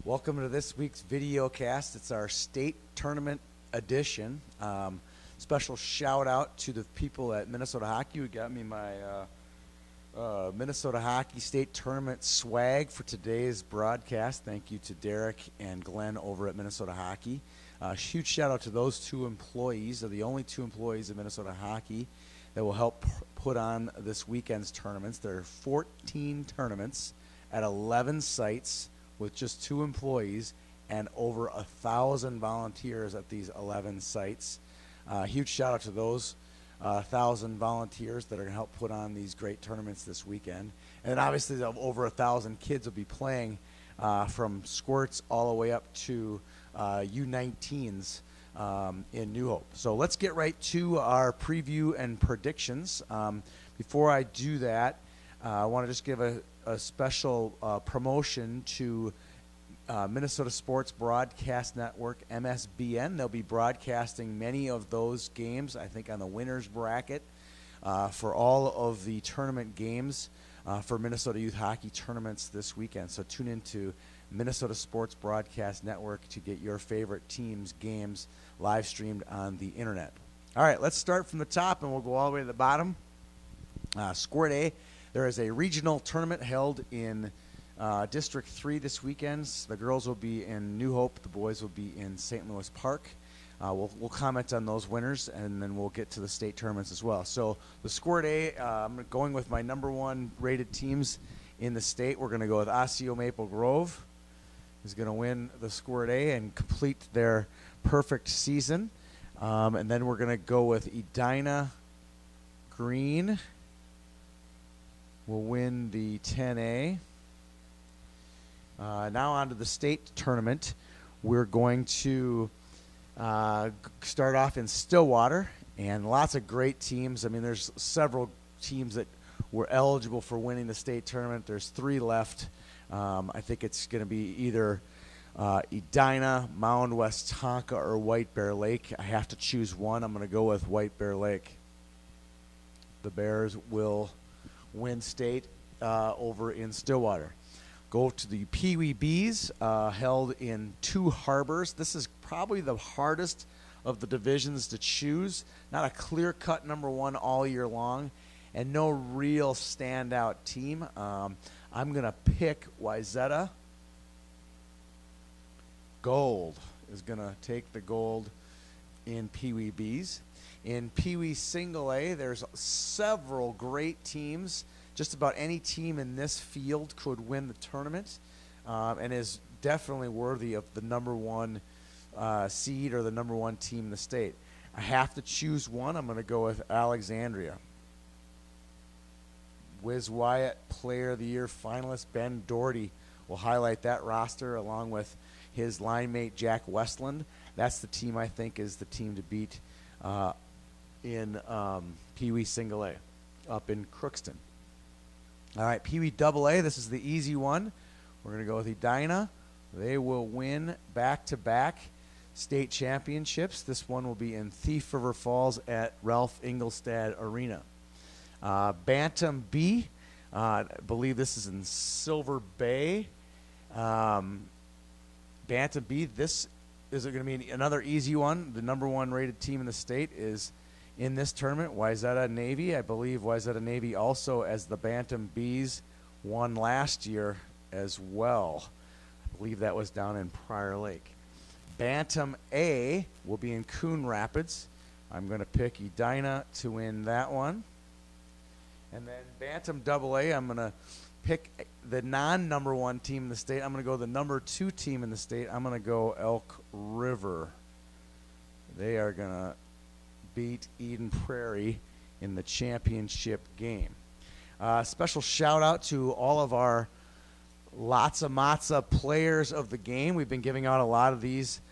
Welcome to this week's video cast. It's our state tournament edition. Special shout out to the people at Minnesota Hockey who got me my Minnesota Hockey State Tournament swag for today's broadcast. Thank you to Derek and Glenn over at Minnesota Hockey. Huge shout out to those two employees. They're the only two employees of Minnesota Hockey that will help put on this weekend's tournaments. There are 14 tournaments at 11 sites with just two employees and over 1,000 volunteers at these 11 sites. Huge shout out to those 1,000 volunteers that are going to help put on these great tournaments this weekend. And obviously over 1,000 kids will be playing from squirts all the way up to U19s in New Hope. So let's get right to our preview and predictions. Before I do that, I want to just give a special promotion to Minnesota Sports Broadcast Network, MSBN. They'll be broadcasting many of those games, I think, on the winner's bracket for all of the tournament games for Minnesota Youth Hockey tournaments this weekend. So tune into Minnesota Sports Broadcast Network to get your favorite teams' games live streamed on the internet. All right, let's start from the top, and we'll go all the way to the bottom. Squirt A. There is a regional tournament held in District 3 this weekend. The girls will be in New Hope. The boys will be in St. Louis Park. We'll comment on those winners, and then we'll get to the state tournaments as well. So the Squirt A, I'm going with my number one rated teams in the state. We're going to go with Osseo Maple Grove, who's going to win the Squirt A and complete their perfect season. And then we're going to go with Edina Green. Will win the 10A. Now on to the state tournament. We're going to start off in Stillwater, and lots of great teams. I mean, there's several teams that were eligible for winning the state tournament. There's 3 left. I think it's going to be either Edina, Mound West Tonka, or White Bear Lake. I have to choose one. I'm going to go with White Bear Lake. The Bears will win state over in Stillwater. Go to the Pee Wee Bees, held in Two Harbors. This is probably the hardest of the divisions to choose. Not a clear-cut number one all year long, and no real standout team. I'm going to pick Wayzata. Gold is going to take the gold in Pee Wee Bees. In Pee Wee Single A, there's several great teams. Just about any team in this field could win the tournament and is definitely worthy of the number one seed or the number one team in the state. I have to choose one. I'm going to go with Alexandria. Wiz Wyatt, Player of the Year finalist Ben Doherty will highlight that roster along with his line mate Jack Westland. That's the team I think is the team to beat in Pee Wee Single A up in Crookston. All right, Pee Wee Double A, this is the easy one. We're going to go with Edina. They will win back-to-back state championships. This one will be in Thief River Falls at Ralph Engelstad Arena. Bantam B, I believe this is in Silver Bay. Bantam B, this is going to be another easy one. The number one rated team in the state is in this tournament, Wayzata Navy. I believe Wayzata Navy also, as the Bantam Bees, won last year as well. I believe that was down in Prior Lake. Bantam A will be in Coon Rapids. I'm going to pick Edina to win that one. And then Bantam Double A, I'm going to pick the non-number one team in the state. I'm going to go the number 2 team in the state. I'm going to go Elk River. They are going to beat Eden Prairie in the championship game. Special shout out to all of our Lots of Matza players of the game. We've been giving out a lot of these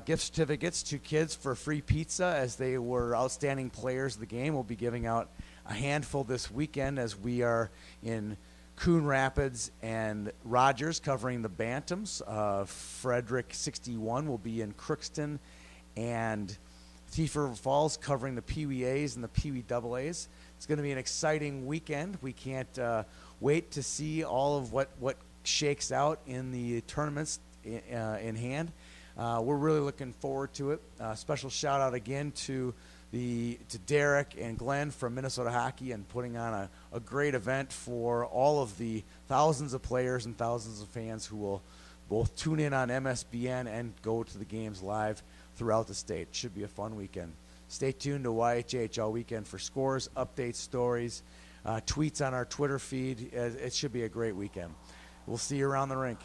gift certificates to kids for free pizza as they were outstanding players of the game. We'll be giving out a handful this weekend as we are in Coon Rapids and Rogers covering the Bantams. Frederick 61 will be in Crookston, and Thief River Falls covering the Pee Wee A's and the Pee Wee Double A's. It's going to be an exciting weekend. We can't wait to see all of what shakes out in the tournaments in hand. We're really looking forward to it. Special shout out again to Derek and Glenn from Minnesota Hockey and putting on a great event for all of the thousands of players and thousands of fans who will both tune in on MSBN and go to the games live throughout the state. Should be a fun weekend. Stay tuned to YHH all weekend for scores, updates, stories, tweets on our Twitter feed. It should be a great weekend. We'll see you around the rink.